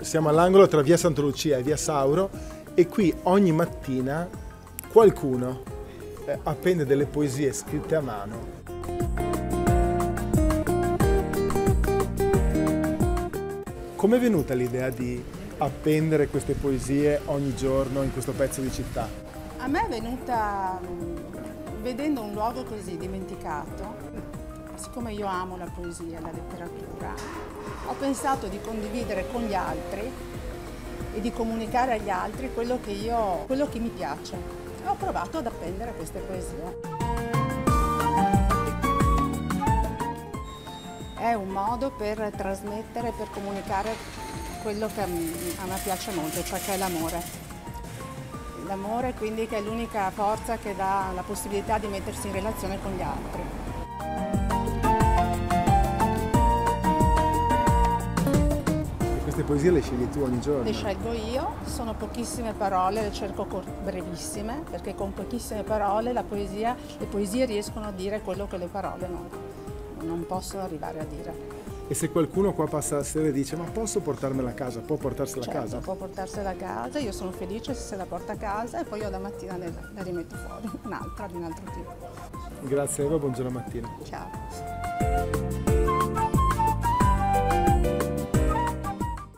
Siamo all'angolo tra via Santa Lucia e via Sauro e qui ogni mattina qualcuno appende delle poesie scritte a mano. Com'è venuta l'idea di appendere queste poesie ogni giorno in questo pezzo di città? A me è venuta vedendo un luogo così dimenticato. Siccome io amo la poesia e la letteratura, ho pensato di condividere con gli altri e di comunicare agli altri quello che mi piace. E ho provato ad appendere queste poesie. È un modo per trasmettere, per comunicare quello che a me piace molto, cioè che è l'amore. L'amore quindi che è l'unica forza che dà la possibilità di mettersi in relazione con gli altri. Queste poesie le scegli tu ogni giorno? Le scelgo io, sono pochissime parole, le cerco brevissime, perché con pochissime parole le poesie riescono a dire quello che le parole non possono arrivare a dire. E se qualcuno qua passa la sera e dice ma posso portarmela a casa, può portarsela a Certo, casa? può portarsela a casa, io sono felice se se la porta a casa e poi io domattina la rimetto fuori, un'altra di un altro tipo. Grazie Eva, buongiorno mattina. Ciao.